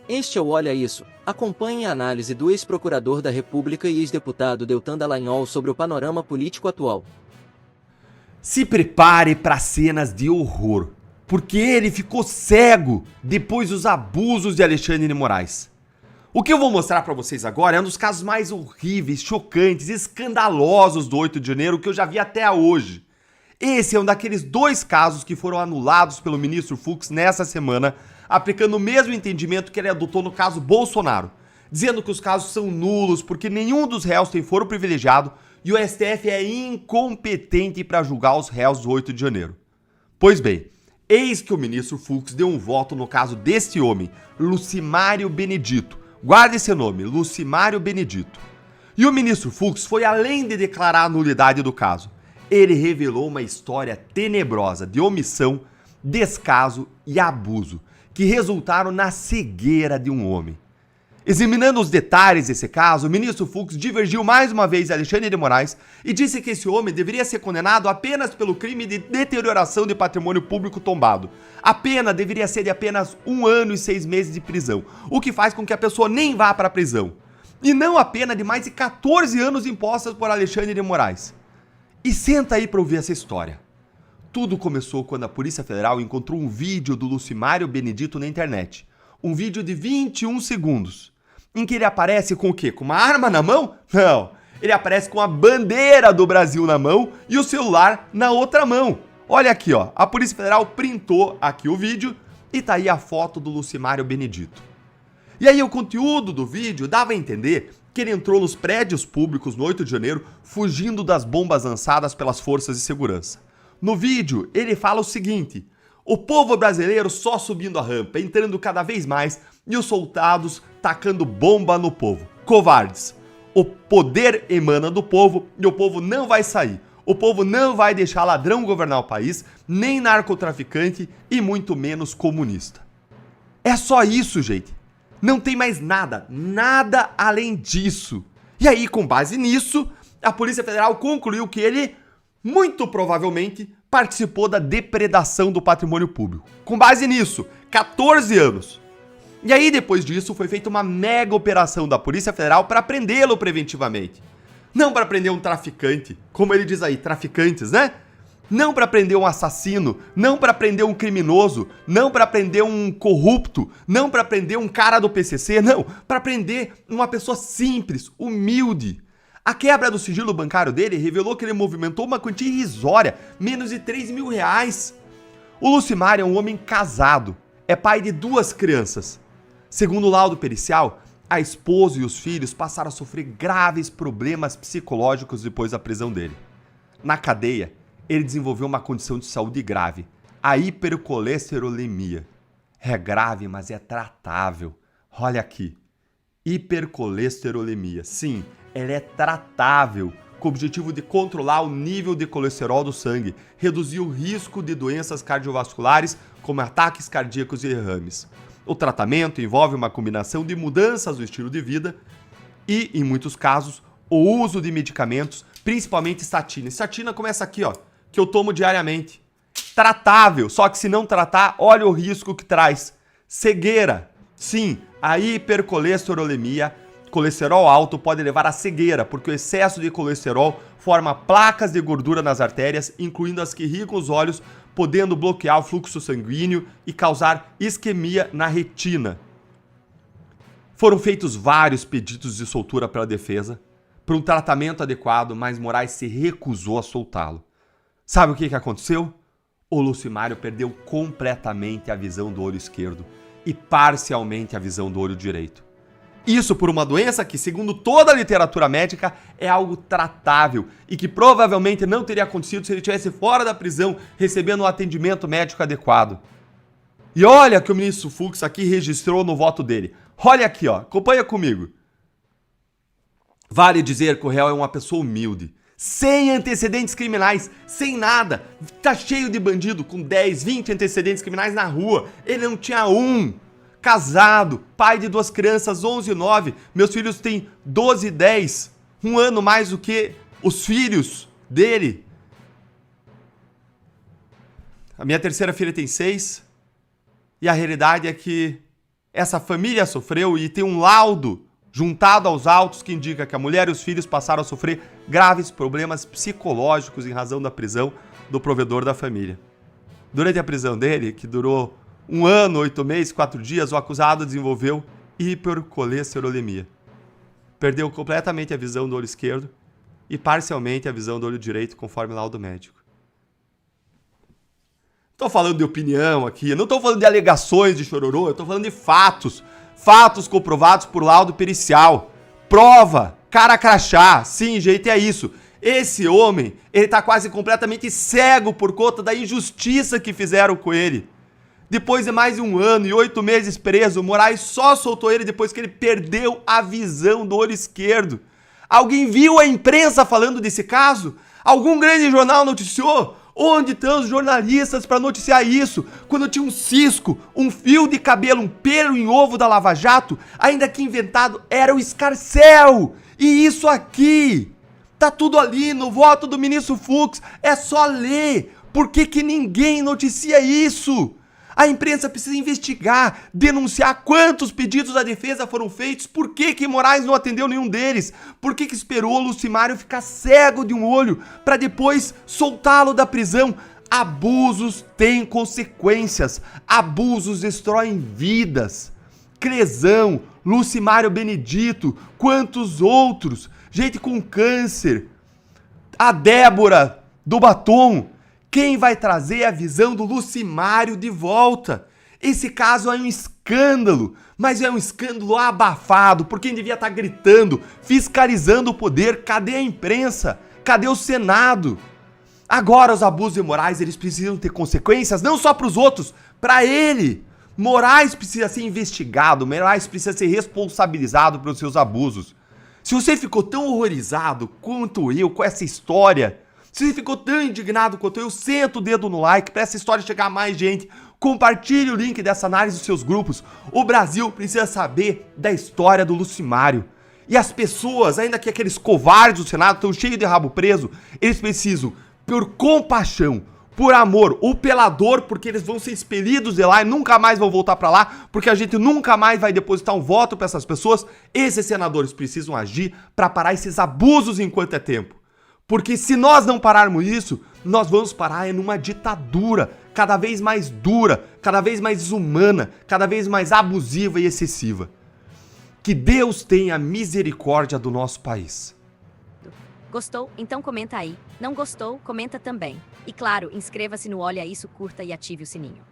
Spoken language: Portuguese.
Este é o Olha Isso. Acompanhe a análise do ex-procurador da República e ex-deputado Deltan Dallagnol sobre o panorama político atual. Se prepare para cenas de horror, porque ele ficou cego depois dos abusos de Alexandre de Moraes. O que eu vou mostrar para vocês agora é um dos casos mais horríveis, chocantes, escandalosos do 8 de janeiro que eu já vi até hoje. Esse é um daqueles 2 casos que foram anulados pelo ministro Fux nessa semana, aplicando o mesmo entendimento que ele adotou no caso Bolsonaro, dizendo que os casos são nulos porque nenhum dos réus tem foro privilegiado e o STF é incompetente para julgar os réus do 8 de janeiro. Pois bem, eis que o ministro Fux deu um voto no caso deste homem, Lucimário Benedito. Guarde esse nome, Lucimário Benedito. E o ministro Fux foi além de declarar a nulidade do caso. Ele revelou uma história tenebrosa de omissão, descaso e abuso, que resultaram na cegueira de um homem. Examinando os detalhes desse caso, o ministro Fux divergiu mais uma vez de Alexandre de Moraes e disse que esse homem deveria ser condenado apenas pelo crime de deterioração de patrimônio público tombado. A pena deveria ser de apenas 1 ano e 6 meses de prisão, o que faz com que a pessoa nem vá para a prisão. E não a pena de mais de 14 anos impostas por Alexandre de Moraes. E senta aí para ouvir essa história. Tudo começou quando a Polícia Federal encontrou um vídeo do Lucimário Benedito na internet. Um vídeo de 21 segundos. Em que ele aparece com o quê? Com uma arma na mão? Não. Ele aparece com a bandeira do Brasil na mão e o celular na outra mão. Olha aqui, ó. A Polícia Federal printou aqui o vídeo e tá aí a foto do Lucimário Benedito. E aí o conteúdo do vídeo dava a entender que ele entrou nos prédios públicos no 8 de janeiro fugindo das bombas lançadas pelas forças de segurança. No vídeo, ele fala o seguinte: o povo brasileiro só subindo a rampa, entrando cada vez mais, e os soldados tacando bomba no povo. Covardes. O poder emana do povo e o povo não vai sair. O povo não vai deixar ladrão governar o país, nem narcotraficante e muito menos comunista. É só isso, gente. Não tem mais nada, nada além disso. E aí, com base nisso, a Polícia Federal concluiu que ele, muito provavelmente, participou da depredação do patrimônio público. Com base nisso, 14 anos. E aí, depois disso, foi feita uma mega operação da Polícia Federal para prendê-lo preventivamente. Não para prender um traficante, como ele diz aí, traficantes, né? Não para prender um assassino, não para prender um criminoso, não para prender um corrupto, não para prender um cara do PCC, não, para prender uma pessoa simples, humilde. A quebra do sigilo bancário dele revelou que ele movimentou uma quantia irrisória, menos de 3 mil reais. O Lucimário é um homem casado, é pai de 2 crianças. Segundo o laudo pericial, a esposa e os filhos passaram a sofrer graves problemas psicológicos depois da prisão dele. Na cadeia, ele desenvolveu uma condição de saúde grave, a hipercolesterolemia. É grave, mas é tratável. Olha aqui, hipercolesterolemia. Sim, ela é tratável, com o objetivo de controlar o nível de colesterol do sangue, reduzir o risco de doenças cardiovasculares, como ataques cardíacos e derrames. O tratamento envolve uma combinação de mudanças do estilo de vida e, em muitos casos, o uso de medicamentos, principalmente estatina. Estatina começa aqui, ó, que eu tomo diariamente. Tratável, só que se não tratar, olha o risco que traz. Cegueira. Sim, a hipercolesterolemia, colesterol alto, pode levar à cegueira, porque o excesso de colesterol forma placas de gordura nas artérias, incluindo as que irrigam os olhos, podendo bloquear o fluxo sanguíneo e causar isquemia na retina. Foram feitos vários pedidos de soltura pela defesa, para um tratamento adequado, mas Moraes se recusou a soltá-lo. Sabe o que aconteceu? O Lucimário perdeu completamente a visão do olho esquerdo e parcialmente a visão do olho direito. Isso por uma doença que, segundo toda a literatura médica, é algo tratável e que provavelmente não teria acontecido se ele estivesse fora da prisão recebendo um atendimento médico adequado. E olha que o ministro Fux aqui registrou no voto dele. Olha aqui, ó, acompanha comigo. Vale dizer que o réu é uma pessoa humilde, sem antecedentes criminais, sem nada. Tá cheio de bandido com 10, 20 antecedentes criminais na rua. Ele não tinha um. Casado, pai de 2 crianças, 11 e 9. Meus filhos têm 12 e 10. Um ano mais do que os filhos dele. A minha terceira filha tem 6. E a realidade é que essa família sofreu e tem um laudo juntado aos autos que indica que a mulher e os filhos passaram a sofrer graves problemas psicológicos em razão da prisão do provedor da família. Durante a prisão dele, que durou 1 ano, 8 meses, 4 dias, o acusado desenvolveu hipercolesterolemia. Perdeu completamente a visão do olho esquerdo e parcialmente a visão do olho direito, conforme laudo médico. Estou falando de opinião aqui, não estou falando de alegações de chororô, eu estou falando de fatos. Fatos comprovados por laudo pericial. Prova, cara crachá, sim, gente, é isso. Esse homem, ele tá quase completamente cego por conta da injustiça que fizeram com ele. Depois de mais de 1 ano e 8 meses preso, o Moraes só soltou ele depois que ele perdeu a visão do olho esquerdo. Alguém viu a imprensa falando desse caso? Algum grande jornal noticiou? Onde estão os jornalistas para noticiar isso? Quando tinha um cisco, um fio de cabelo, um pelo em ovo da Lava Jato, ainda que inventado, era o escarcéu. E isso aqui, tá tudo ali no voto do ministro Fux, é só ler. Por que que ninguém noticia isso? A imprensa precisa investigar, denunciar quantos pedidos da defesa foram feitos, por que que Moraes não atendeu nenhum deles, por que que esperou o Lucimário ficar cego de um olho para depois soltá-lo da prisão. Abusos têm consequências, abusos destroem vidas. Crezão, Lucimário Benedito, quantos outros, gente com câncer, a Débora do batom. Quem vai trazer a visão do Lucimário de volta? Esse caso é um escândalo, mas é um escândalo abafado por quem devia estar gritando, fiscalizando o poder. Cadê a imprensa? Cadê o Senado? Agora os abusos de Moraes, eles precisam ter consequências, não só para os outros, para ele. Moraes precisa ser investigado, Moraes precisa ser responsabilizado pelos seus abusos. Se você ficou tão horrorizado quanto eu com essa história, se você ficou tão indignado quanto eu, senta o dedo no like para essa história chegar a mais gente. Compartilhe o link dessa análise nos seus grupos. O Brasil precisa saber da história do Lucimário. E as pessoas, ainda que aqueles covardes do Senado estão cheios de rabo preso, eles precisam, por compaixão, por amor, ou pela dor, porque eles vão ser expelidos de lá e nunca mais vão voltar para lá, porque a gente nunca mais vai depositar um voto para essas pessoas. Esses senadores precisam agir para parar esses abusos enquanto é tempo. Porque se nós não pararmos isso, nós vamos parar numa ditadura cada vez mais dura, cada vez mais desumana, cada vez mais abusiva e excessiva. Que Deus tenha misericórdia do nosso país. Gostou? Então comenta aí. Não gostou? Comenta também. E claro, inscreva-se no Olha Isso, curta e ative o sininho.